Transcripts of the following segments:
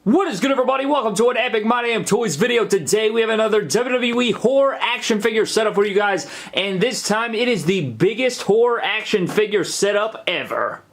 What is good, everybody? Welcome to an Epic My Damn Toys video. Today we have another WWE horror action figure setup for you guys, and this time it is the biggest horror action figure setup ever.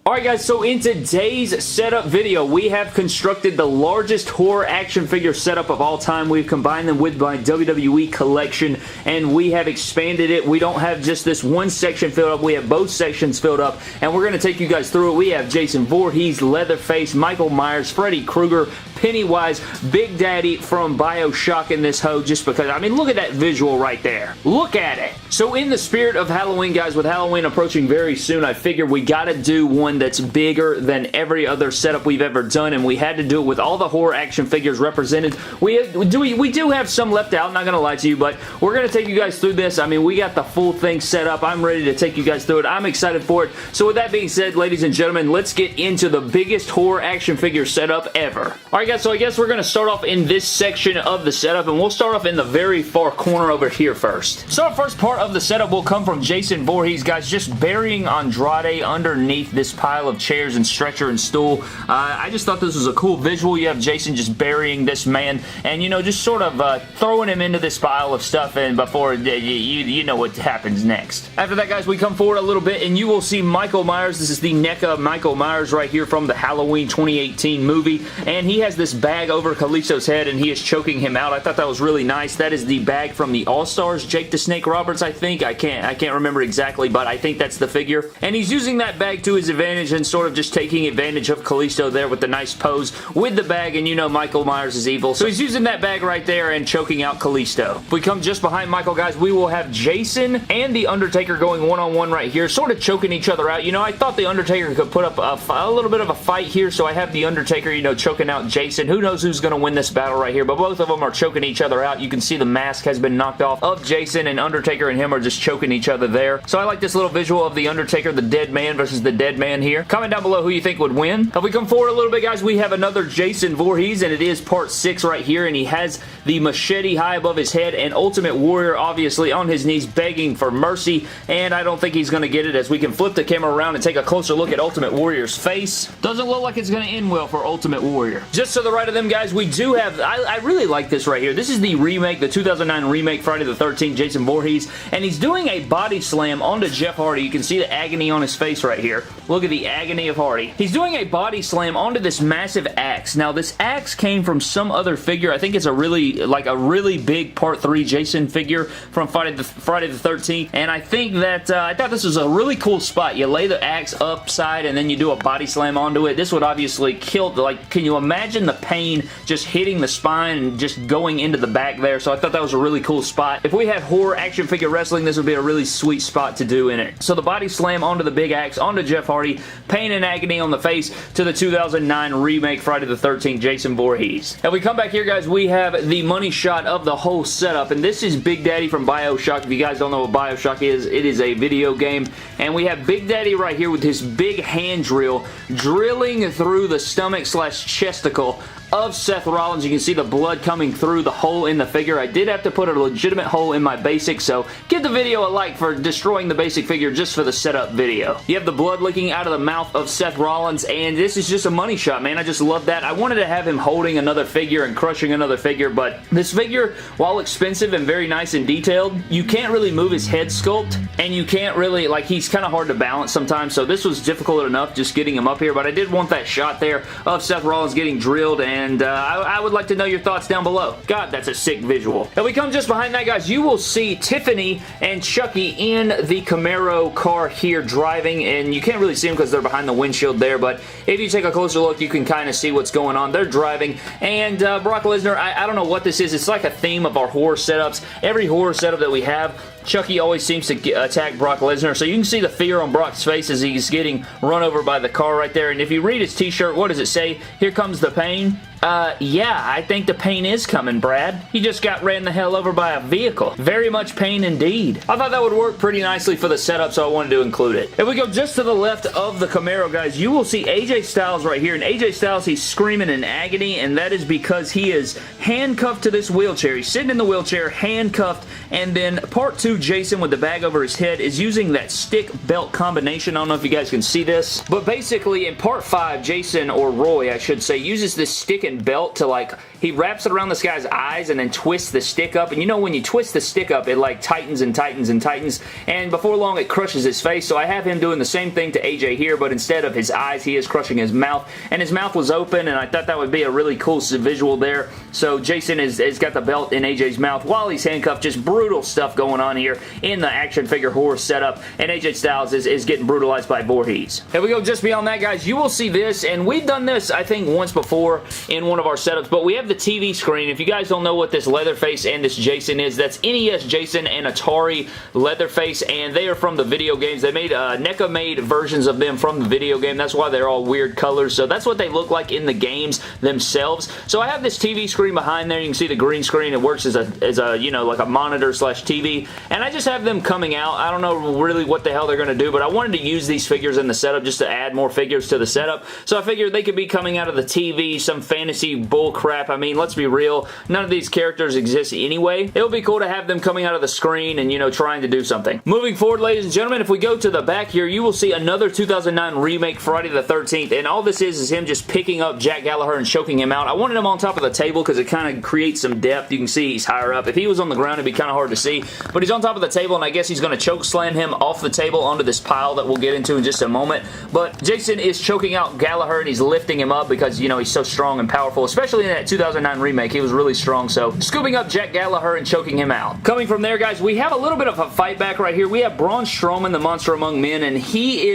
Alright guys, so in today's setup video, we have constructed the largest horror action figure setup of all time. We've combined them with my WWE collection, and we have expanded it. We don't have just this one section filled up, we have both sections filled up, and we're going to take you guys through it. We have Jason Voorhees, Leatherface, Michael Myers, Freddy Krueger, Pennywise, Big Daddy from BioShock in this hoe, just because, I mean, look at that visual right there. Look at it. So in the spirit of Halloween, guys, with Halloween approaching very soon, I figured we got to do one that's bigger than every other setup we've ever done, and we had to do it with all the horror action figures represented. We do have some left out, not going to lie to you, but we're going to take you guys through this. I mean, we got the full thing set up. I'm ready to take you guys through it. I'm excited for it. So with that being said, ladies and gentlemen, let's get into the biggest horror action figure setup ever. Alright guys, so I guess we're going to start off in this section of the setup, and we'll start off in the very far corner over here first. So our first part of the setup will come from Jason Voorhees, guys, just burying Andrade underneath this pile of chairs and stretcher and stool. I just thought this was a cool visual. You have Jason just burying this man and, you know, just sort of throwing him into this pile of stuff, and before you know what happens next. After that, guys, we come forward a little bit and you will see Michael Myers. This is the NECA Michael Myers right here from the Halloween 2018 movie, and he has this bag over Kalisto's head and he is choking him out. I thought that was really nice. That is the bag from the All-Stars, Jake the Snake Roberts, I think. I can't remember exactly, but I think that's the figure. And he's using that bag to his advantage and sort of just taking advantage of Kalisto there with the nice pose with the bag, and you know Michael Myers is evil. So he's using that bag right there and choking out Kalisto. If we come just behind Michael, guys, we will have Jason and The Undertaker going one-on-one right here, sort of choking each other out. You know, I thought The Undertaker could put up a little bit of a fight here, so I have The Undertaker, you know, choking out Jason. Who knows who's going to win this battle right here, but both of them are choking each other out. You can see the mask has been knocked off of Jason, and Undertaker and him are just choking each other there. So I like this little visual of The Undertaker, the dead man versus the dead man here. Comment down below who you think would win. If we come forward a little bit, guys, we have another Jason Voorhees, and it is part 6 right here, and he has the machete high above his head, and Ultimate Warrior obviously on his knees begging for mercy, and I don't think he's going to get it, as we can flip the camera around and take a closer look at Ultimate Warrior's face. Doesn't look like it's going to end well for Ultimate Warrior. Just to the right of them, guys, we do have, I really like this right here. This is the remake, the 2009 remake Friday the 13th Jason Voorhees, and he's doing a body slam onto Jeff Hardy. You can see the agony on his face right here. Look at the agony of Hardy. He's doing a body slam onto this massive axe. Now, this axe came from some other figure. I think it's a really big Part 3 Jason figure from Friday the 13th, and I think that, I thought this was a really cool spot. You lay the axe upside, and then you do a body slam onto it. This would obviously kill, like, can you imagine the pain just hitting the spine and just going into the back there? So I thought that was a really cool spot. If we had horror action figure wrestling, this would be a really sweet spot to do in it. So the body slam onto the big axe, onto Jeff Hardy, pain and agony on the face to the 2009 remake Friday the 13th Jason Voorhees. If we come back here, guys, we have the money shot of the whole setup, and this is Big Daddy from BioShock. If you guys don't know what BioShock is, it is a video game, and we have Big Daddy right here with his big hand drill drilling through the stomach / chesticle of Seth Rollins. You can see the blood coming through the hole in the figure. I did have to put a legitimate hole in my basic, so give the video a like for destroying the basic figure just for the setup video. You have the blood leaking out of the mouth of Seth Rollins, and this is just a money shot, man. I just love that. I wanted to have him holding another figure and crushing another figure, but this figure, while expensive and very nice and detailed, you can't really move his head sculpt, and you can't really, like, he's kind of hard to balance sometimes, so this was difficult enough just getting him up here, but I did want that shot there of Seth Rollins getting drilled, and I would like to know your thoughts down below. God, that's a sick visual. If we come just behind that, guys, you will see Tiffany and Chucky in the Camaro car here driving, and you can't really see them because they're behind the windshield there, but if you take a closer look, you can kind of see what's going on. They're driving, and Brock Lesnar, I don't know what this is. It's like a theme of our horror setups. Every horror setup that we have, Chucky always seems to attack Brock Lesnar, so you can see the fear on Brock's face as he's getting run over by the car right there, and if you read his t-shirt, what does it say? Here comes the pain. Yeah, I think the pain is coming, Brad. He just got ran the hell over by a vehicle. Very much pain indeed. I thought that would work pretty nicely for the setup, so I wanted to include it. If we go just to the left of the Camaro, guys, you will see AJ Styles right here. And AJ Styles, he's screaming in agony, and that is because he is handcuffed to this wheelchair. He's sitting in the wheelchair, handcuffed, and then part 2, Jason, with the bag over his head, is using that stick belt combination. I don't know if you guys can see this, but basically in part 5, Jason, or Roy, I should say, uses this stick and belt to, like, he wraps it around this guy's eyes and then twists the stick up. And you know when you twist the stick up, it like tightens and tightens and tightens. And before long, it crushes his face. So I have him doing the same thing to AJ here, but instead of his eyes, he is crushing his mouth. And his mouth was open, and I thought that would be a really cool visual there. So Jason has got the belt in AJ's mouth while he's handcuffed. Just brutal stuff going on here in the action figure horror setup. And AJ Styles is getting brutalized by Voorhees. If we go just beyond that, guys, you will see this. And we've done this, I think, once before in one of our setups, but we have the TV screen. If you guys don't know what this Leatherface and this Jason is, that's NES Jason and Atari Leatherface, and they are from the video games. They made NECA made versions of them from the video game. That's why they're all weird colors. So that's what they look like in the games themselves. So I have this TV screen behind there. You can see the green screen. It works as a you know, like a monitor slash TV, and I just have them coming out. I don't know really what the hell they're going to do, but I wanted to use these figures in the setup just to add more figures to the setup. So I figured they could be coming out of the TV, some fantasy bull crap. I mean, let's be real, none of these characters exist anyway. It would be cool to have them coming out of the screen and, you know, trying to do something. Moving forward, ladies and gentlemen, if we go to the back here, you will see another 2009 remake, Friday the 13th, and all this is him just picking up Jack Gallagher and choking him out. I wanted him on top of the table because it kind of creates some depth. You can see he's higher up. If he was on the ground, it'd be kind of hard to see, but he's on top of the table, and I guess he's going to choke slam him off the table onto this pile that we'll get into in just a moment. But Jason is choking out Gallagher, and he's lifting him up because, you know, he's so strong and powerful, especially in that 2009 remake. He was really strong, so scooping up Jack Gallagher and choking him out. Coming from there, guys, we have a little bit of a fight back right here. We have Braun Strowman, the Monster Among Men, and he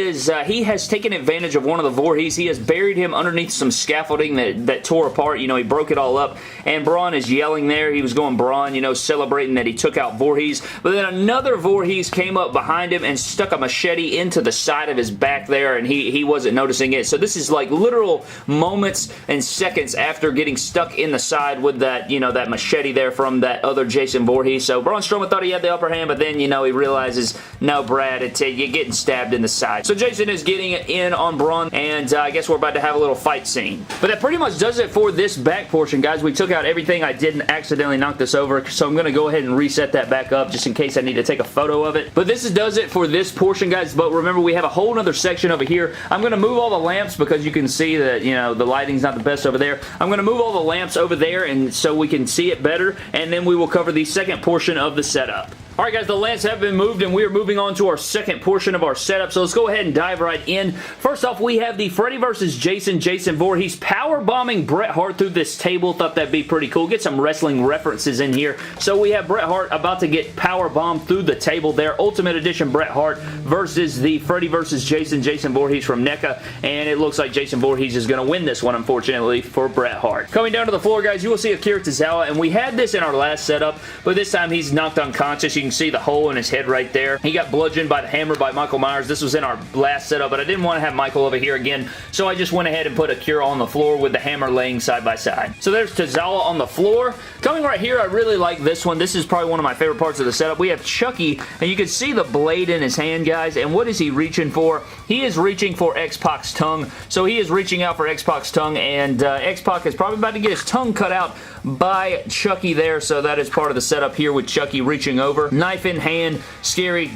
has taken advantage of one of the Voorhees. He has buried him underneath some scaffolding that tore apart. You know, he broke it all up, and Braun is yelling there. He was going Braun, you know, celebrating that he took out Voorhees, but then another Voorhees came up behind him and stuck a machete into the side of his back there, and he wasn't noticing it. So this is like literal moments and seconds after getting stuck in the side with that, you know, that machete there from that other Jason Voorhees. So Braun Strowman thought he had the upper hand, but then, you know, he realizes, no, Brad, you're getting stabbed in the side. So Jason is getting in on Braun, and I guess we're about to have a little fight scene. But that pretty much does it for this back portion, guys. We took out everything. I didn't accidentally knock this over, so I'm going to go ahead and reset that back up just in case I need to take a photo of it. But this does it for this portion, guys. But remember, we have a whole other section over here. I'm going to move all the lamps because you can see that, you know, the lighting's not the best over there. I'm going to move all the lamps over there and so we can see it better, and then we will cover the second portion of the setup. Alright guys, the lamps have been moved and we are moving on to our second portion of our setup, so let's go ahead and dive right in. First off, we have the Freddy vs. Jason Voorhees power bombing Bret Hart through this table. Thought that'd be pretty cool. Get some wrestling references in here. So we have Bret Hart about to get power bombed through the table there. Ultimate Edition Bret Hart versus the Freddy vs. Jason Voorhees from NECA, and it looks like Jason Voorhees is going to win this one, unfortunately, for Bret Hart. Coming down to the floor, guys, you will see Akira Tozawa, and we had this in our last setup, but this time he's knocked unconscious. You can see the hole in his head right there. He got bludgeoned by the hammer by Michael Myers. This was in our last setup, but I didn't want to have Michael over here again, so I just went ahead and put Akira on the floor with the hammer laying side by side. So there's Tozawa on the floor. Coming right here, I really like this one. This is probably one of my favorite parts of the setup. We have Chucky, and you can see the blade in his hand, guys, and what is he reaching for? He is reaching for X-Pac's tongue, so he is reaching out for X-Pac's tongue, and X-Pac is probably about to get his tongue cut out by Chucky there, so that is part of the setup here with Chucky reaching over. Knife in hand. Scary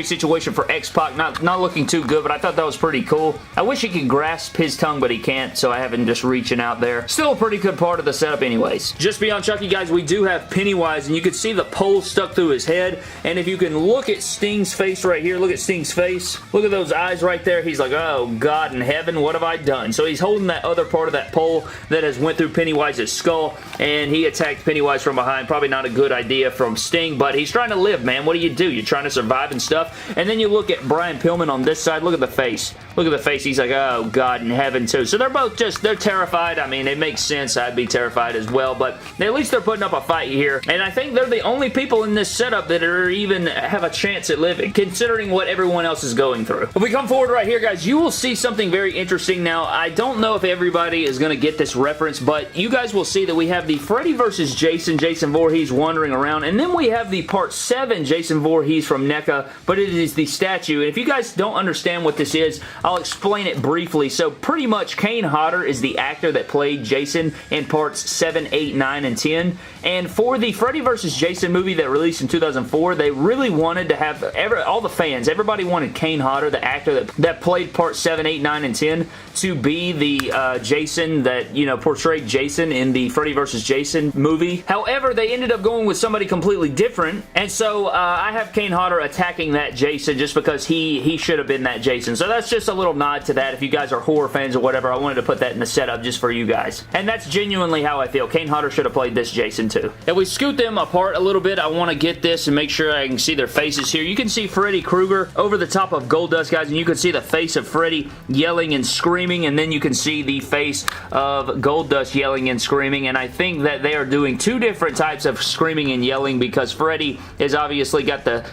situation for X-Pac. Not looking too good, but I thought that was pretty cool. I wish he could grasp his tongue, but he can't, so I have him just reaching out there. Still a pretty good part of the setup anyways. Just beyond Chucky, guys, we do have Pennywise, and you can see the pole stuck through his head, and if you can look at Sting's face right here, look at Sting's face. Look at those eyes right there. He's like, oh, God in heaven, what have I done? So he's holding that other part of that pole that has went through Pennywise's skull, and he attacked Pennywise from behind. Probably not a good idea from Sting, but he's trying to lift live, man. What do? You're trying to survive and stuff. And then you look at Brian Pillman on this side. Look at the face. Look at the face. He's like, oh, God in heaven, too. So they're both they're terrified. I mean, it makes sense. I'd be terrified as well, but at least they're putting up a fight here. And I think they're the only people in this setup that are even have a chance at living, considering what everyone else is going through. If we come forward right here, guys, you will see something very interesting. Now, I don't know if everybody is going to get this reference, but you guys will see that we have the Freddy vs. Jason Voorhees wandering around, and then we have the Part 7 Jason Voorhees from NECA, but it is the statue. And if you guys don't understand what this is, I'll explain it briefly. So pretty much Kane Hodder is the actor that played Jason in Parts 7, 8, 9, and 10. And for the Freddy vs. Jason movie that released in 2004, they really wanted to have all the fans, everybody wanted Kane Hodder, the actor that played Part 7, 8, 9, and 10, to be the Jason that, you know, portrayed Jason in the Freddy vs. Jason movie. However, they ended up going with somebody completely different, and so I have Kane Hodder attacking that Jason just because he should have been that Jason. So that's just a little nod to that. If you guys are horror fans or whatever, I wanted to put that in the setup just for you guys. And that's genuinely how I feel. Kane Hodder should have played this Jason too. If we scoot them apart a little bit, I want to get this and make sure I can see their faces here. You can see Freddy Krueger over the top of Goldust, guys, and you can see the face of Freddy yelling and screaming, and then you can see the face of Goldust yelling and screaming. And I think that they are doing two different types of screaming and yelling because Freddy has obviously got the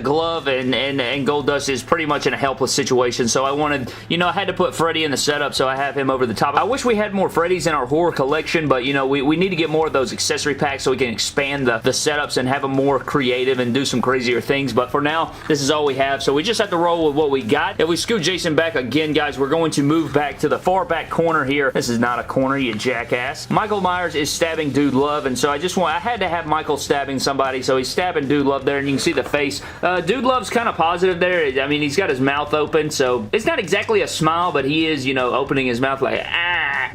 glove and Goldust is pretty much in a helpless situation. So I wanted, you know, I had to put Freddy in the setup, so I have him over the top. I wish we had more Freddys in our horror collection, but, you know, we need to get more of those accessory packs so we can expand the setups and have them more creative and do some crazier things. But for now, this is all we have, so we just have to roll with what we got. If we scoot Jason back again, guys, we're going to move back to the far back corner here. This is not a corner, you jackass. Michael Myers is stabbing Dude Love, and so I had to have Michael stabbing somebody, so he's stabbing Dude Love there, and you can see the face. Dude Love's kind of positive there. I mean, he's got his mouth open, so it's not exactly a smile, but he is, you know, opening his mouth like,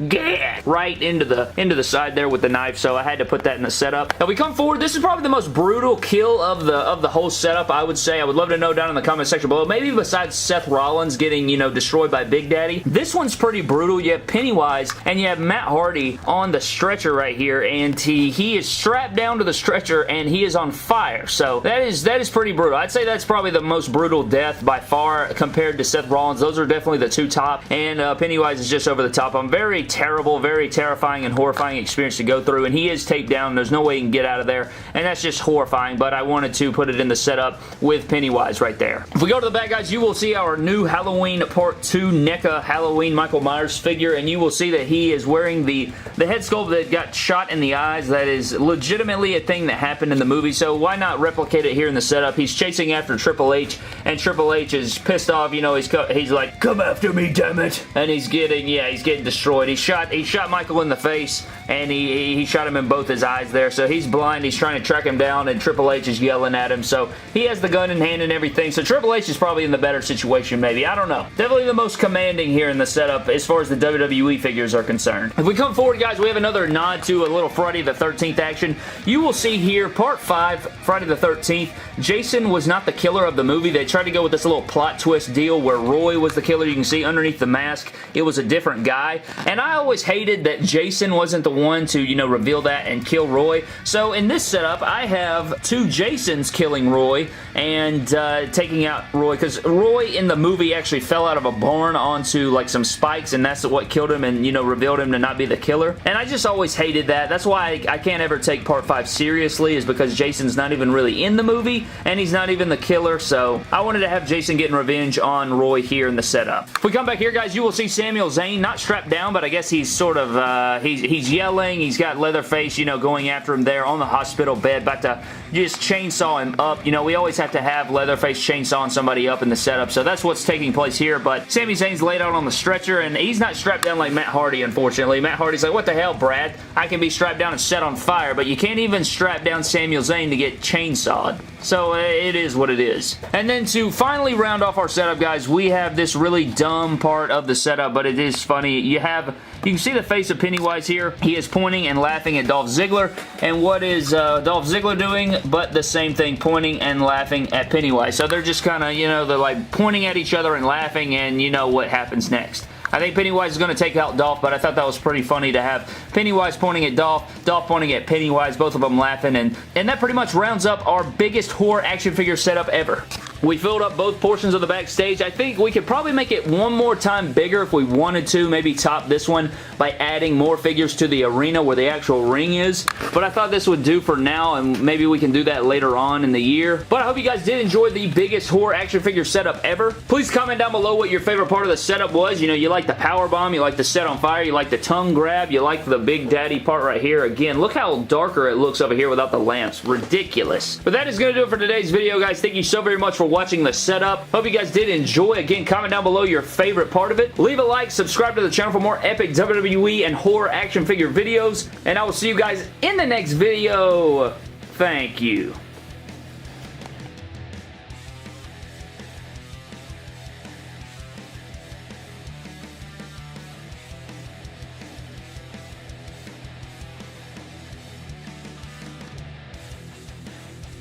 get right into the side there with the knife, so I had to put that in the setup. Now we come forward, this is probably the most brutal kill of the whole setup, I would say. I would love to know down in the comment section below, maybe besides Seth Rollins getting, you know, destroyed by Big Daddy. This one's pretty brutal. You have Pennywise, and you have Matt Hardy on the stretcher right here, and he is strapped down to the stretcher, and he is on fire, so that is pretty brutal. I'd say that's probably the most brutal death by far compared to Seth Rollins. Those are definitely the two top, and Pennywise is just over the top. Very terrible, very terrifying and horrifying experience to go through, and he is taped down. There's no way he can get out of there, and that's just horrifying, but I wanted to put it in the setup with Pennywise right there. If we go to the back, guys, you will see our new Halloween Part 2 NECA Halloween Michael Myers figure, and you will see that he is wearing the head sculpt that got shot in the eyes. That is legitimately a thing that happened in the movie, so why not replicate it here in the setup? He's chasing after Triple H, and Triple H is pissed off. You know, he's like, come after me, damn it, and he's getting destroyed. He shot Michael in the face, and he shot him in both his eyes there, so he's blind. He's trying to track him down, and Triple H is yelling at him, so he has the gun in hand and everything, so Triple H is probably in the better situation, maybe. I don't know. Definitely the most commanding here in the setup as far as the WWE figures are concerned. If we come forward, guys, we have another nod to a little Friday the 13th action. You will see here, Part 5, Friday the 13th, Jason was not the killer of the movie. They tried to go with this little plot twist deal where Roy was the killer. You can see underneath the mask, it was a different guy, and I always hated that Jason wasn't the one to, you know, reveal that and kill Roy. So in this setup, I have two Jasons killing Roy and taking out Roy, because Roy in the movie actually fell out of a barn onto like some spikes, and that's what killed him and, you know, revealed him to not be the killer. And I just always hated that. That's why I can't ever take Part 5 seriously, is because Jason's not even really in the movie and he's not even the killer, so I wanted to have Jason getting revenge on Roy here in the setup. If we come back here, guys, you will see Samuel Zane not strapped down, but I guess he's sort of he's yelling. He's got Leatherface, you know, going after him there on the hospital bed, about to just chainsaw him up. You know, we always have to have Leatherface chainsawing somebody up in the setup, so that's what's taking place here. But Sami Zayn's laid out on the stretcher, and he's not strapped down like Matt Hardy, unfortunately. Matt Hardy's like, what the hell, Brad? I can be strapped down and set on fire, but you can't even strap down Samuel Zane to get chainsawed. So it is what it is. And then to finally round off our setup, guys, we have this really dumb part of the setup, but it is funny. You can see the face of Pennywise here. He is pointing and laughing at Dolph Ziggler. And what is Dolph Ziggler doing? But the same thing, pointing and laughing at Pennywise. So they're just kind of, you know, they're like pointing at each other and laughing, and you know what happens next. I think Pennywise is going to take out Dolph, but I thought that was pretty funny to have Pennywise pointing at Dolph, Dolph pointing at Pennywise, both of them laughing, and that pretty much rounds up our biggest horror action figure setup ever. We filled up both portions of the backstage. I think we could probably make it one more time bigger if we wanted to, maybe top this one by adding more figures to the arena where the actual ring is, but I thought this would do for now, and maybe we can do that later on in the year. But I hope you guys did enjoy the biggest horror action figure setup ever. Please comment down below what your favorite part of the setup was. You know, you like the power bomb, you like the set on fire, you like the tongue grab, you like the Big Daddy part right here. Again, look how darker it looks over here without the lamps. Ridiculous. But that is going to do it for today's video, guys. Thank you so very much for watching the setup. Hope you guys did enjoy. Again, comment down below your favorite part of it. Leave a like, subscribe to the channel for more epic WWE and horror action figure videos, and I will see you guys in the next video. Thank you.